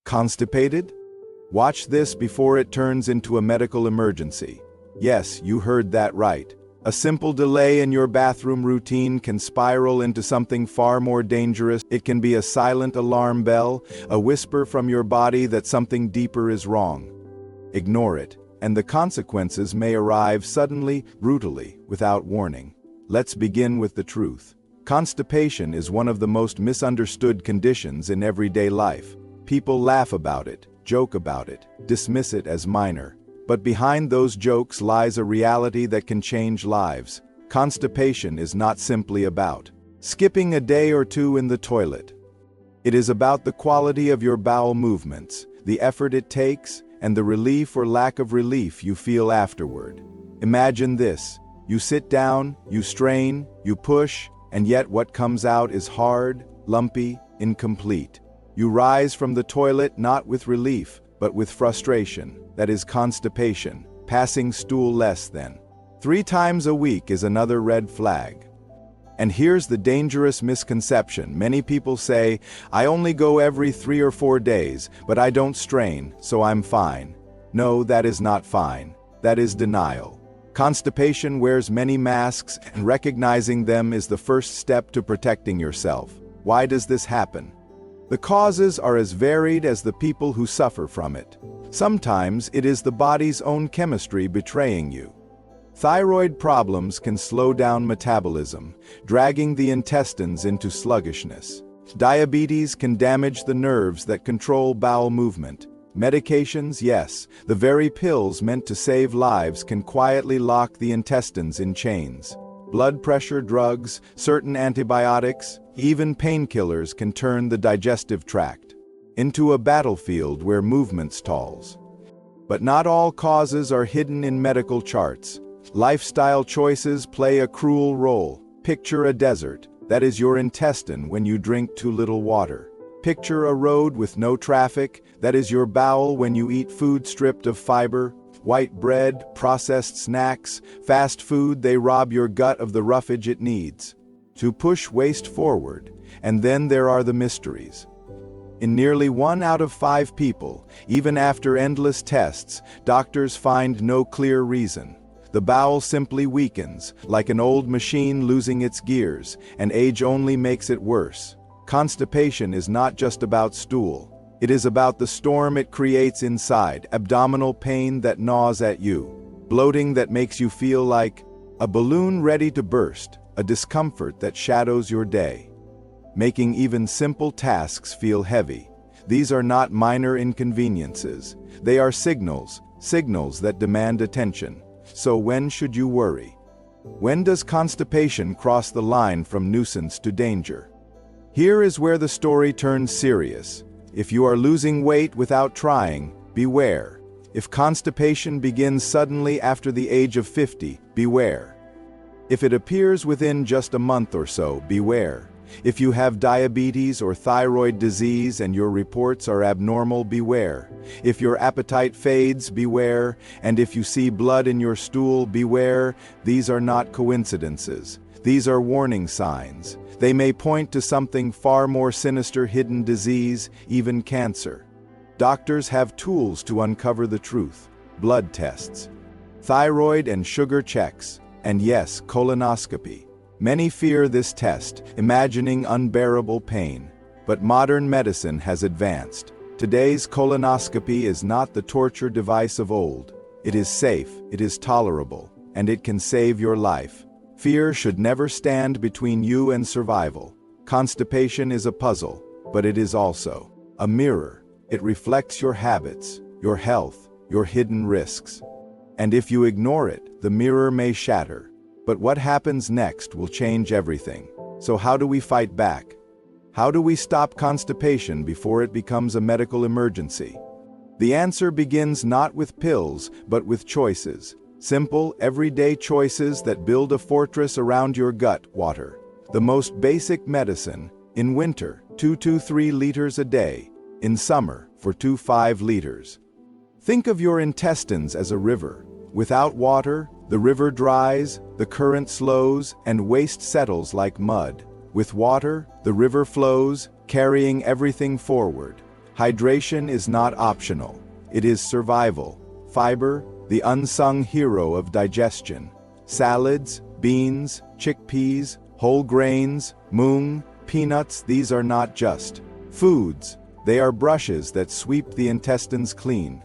Constipated? Watch this before it turns into a medical emergency. Yes, you heard that right. A simple delay in your bathroom routine can spiral into something far more dangerous. It can be a silent alarm bell, a whisper from your body that something deeper is wrong. Ignore it, and the consequences may arrive suddenly, brutally, without warning. Let's begin with the truth. Constipation is one of the most misunderstood conditions in everyday life. People laugh about it, joke about it, dismiss it as minor. But behind those jokes lies a reality that can change lives. Constipation is not simply about skipping a day or two in the toilet. It is about the quality of your bowel movements, the effort it takes, and the relief or lack of relief you feel afterward. Imagine this: you sit down, you strain, you push, and yet what comes out is hard, lumpy, incomplete. You rise from the toilet not with relief, but with frustration. That is constipation, passing stool less than 3 times a week is another red flag. And here's the dangerous misconception. Many people say, I only go every 3 or 4 days, but I don't strain, so I'm fine. No, that is not fine. That is denial. Constipation wears many masks, and recognizing them is the first step to protecting yourself. Why does this happen? The causes are as varied as the people who suffer from it. Sometimes it is the body's own chemistry betraying you. Thyroid problems can slow down metabolism, dragging the intestines into sluggishness. Diabetes can damage the nerves that control bowel movement. Medications, yes, the very pills meant to save lives can quietly lock the intestines in chains. Blood pressure drugs, certain antibiotics, even painkillers can turn the digestive tract into a battlefield where movement stalls. But not all causes are hidden in medical charts. Lifestyle choices play a cruel role. Picture a desert. That is your intestine when you drink too little water. Picture a road with no traffic. That is your bowel when you eat food stripped of fiber. White bread, processed snacks, fast food, they rob your gut of the roughage it needs to push waste forward. And then there are the mysteries. In nearly 1 out of 5 people, even after endless tests, doctors find no clear reason. The bowel simply weakens, like an old machine losing its gears, and age only makes it worse. Constipation is not just about stool. It is about the storm it creates inside, abdominal pain that gnaws at you, bloating that makes you feel like a balloon ready to burst, a discomfort that shadows your day, making even simple tasks feel heavy. These are not minor inconveniences. They are signals that demand attention. So when should you worry? When does constipation cross the line from nuisance to danger? Here is where the story turns serious. If you are losing weight without trying, beware. If constipation begins suddenly after the age of 50, beware. If it appears within just a month or so, beware. If you have diabetes or thyroid disease and your reports are abnormal, beware. If your appetite fades, beware. And if you see blood in your stool, beware. These are not coincidences. These are warning signs. They may point to something far more sinister: hidden disease, even cancer. Doctors have tools to uncover the truth: blood tests, thyroid and sugar checks, and yes, colonoscopy. Many fear this test, imagining unbearable pain. But modern medicine has advanced. Today's colonoscopy is not the torture device of old. It is safe, it is tolerable, and it can save your life. Fear should never stand between you and survival. Constipation is a puzzle, but it is also a mirror. It reflects your habits, your health, your hidden risks. And if you ignore it, the mirror may shatter. But what happens next will change everything. So how do we fight back? How do we stop constipation before it becomes a medical emergency? The answer begins not with pills, but with choices. Simple, everyday choices that build a fortress around your gut. Water, the most basic medicine. In winter, 2 to 3 liters a day. In summer, 4 to 5 liters. Think of your intestines as a river. Without water, the river dries, the current slows, and waste settles like mud. With water, the river flows, carrying everything forward. Hydration is not optional. It is survival. Fiber, the unsung hero of digestion. Salads, beans, chickpeas, whole grains, mung, peanuts, these are not just foods. They are brushes that sweep the intestines clean.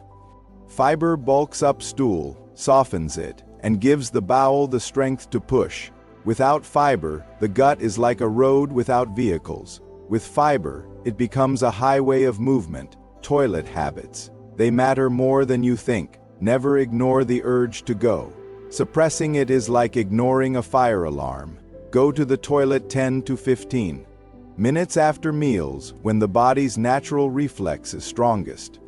Fiber bulks up stool, softens it, and gives the bowel the strength to push. Without fiber, the gut is like a road without vehicles. With fiber, it becomes a highway of movement. Toilet habits. They matter more than you think. Never ignore the urge to go. Suppressing it is like ignoring a fire alarm. Go to the toilet 10 to 15 minutes after meals, when the body's natural reflex is strongest.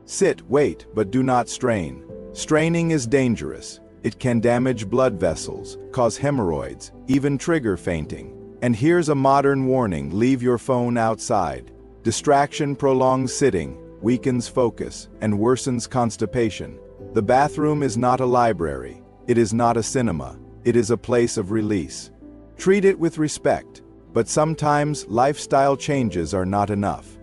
Sit, wait, but do not strain. Straining is dangerous. It can damage blood vessels, cause hemorrhoids, even trigger fainting. And here's a modern warning: leave your phone outside. Distraction prolongs sitting, weakens focus, and worsens constipation. The bathroom is not a library. It is not a cinema. It is a place of release. Treat it with respect, but sometimes lifestyle changes are not enough.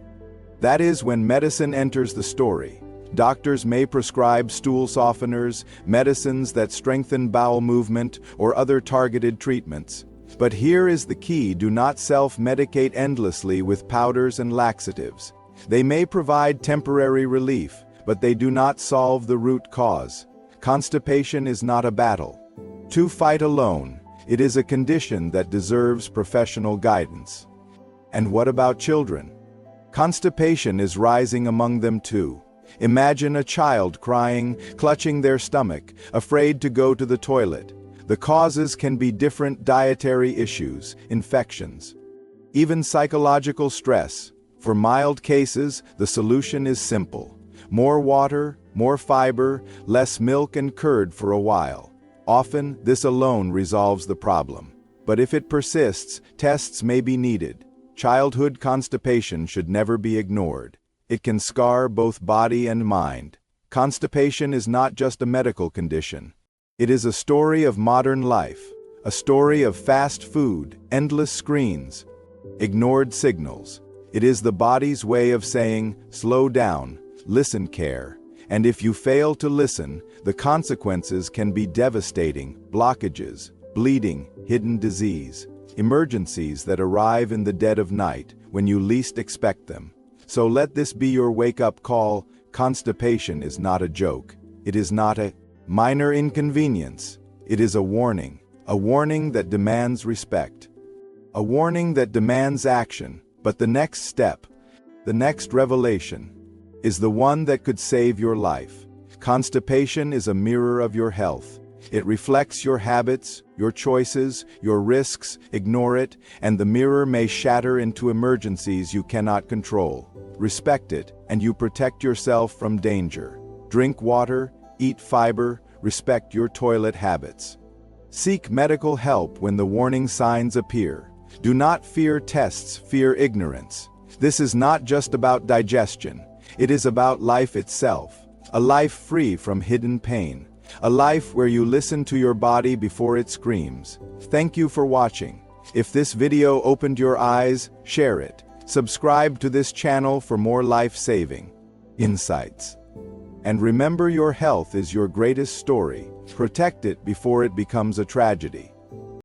That is when medicine enters the story. Doctors may prescribe stool softeners, medicines that strengthen bowel movement, or other targeted treatments. But here is the key: do not self-medicate endlessly with powders and laxatives. They may provide temporary relief, but they do not solve the root cause. Constipation is not a battle to fight alone. It is a condition that deserves professional guidance. And what about children? Constipation is rising among them too. Imagine a child crying, clutching their stomach, afraid to go to the toilet. The causes can be different: dietary issues, infections, even psychological stress. For mild cases, the solution is simple: more water, more fiber, less milk and curd for a while. Often, this alone resolves the problem. But if it persists, tests may be needed. Childhood constipation should never be ignored. It can scar both body and mind. Constipation is not just a medical condition. It is a story of modern life, a story of fast food, endless screens, ignored signals. It is the body's way of saying, slow down, listen, care. And if you fail to listen, the consequences can be devastating: blockages, bleeding, hidden disease, emergencies that arrive in the dead of night when you least expect them. So let this be your wake-up call: constipation is not a joke. It is not a minor inconvenience. It is a warning that demands respect, a warning that demands action. But the next step, the next revelation, is the one that could save your life. Constipation is a mirror of your health. It reflects your habits, your choices, your risks. Ignore it, and the mirror may shatter into emergencies you cannot control. Respect it, and you protect yourself from danger. Drink water, eat fiber, respect your toilet habits. Seek medical help when the warning signs appear. Do not fear tests, fear ignorance. This is not just about digestion. It is about life itself. A life free from hidden pain. A life where you listen to your body before it screams. Thank you for watching. If this video opened your eyes, share it. Subscribe to this channel for more life-saving insights. And remember, your health is your greatest story. Protect it before it becomes a tragedy.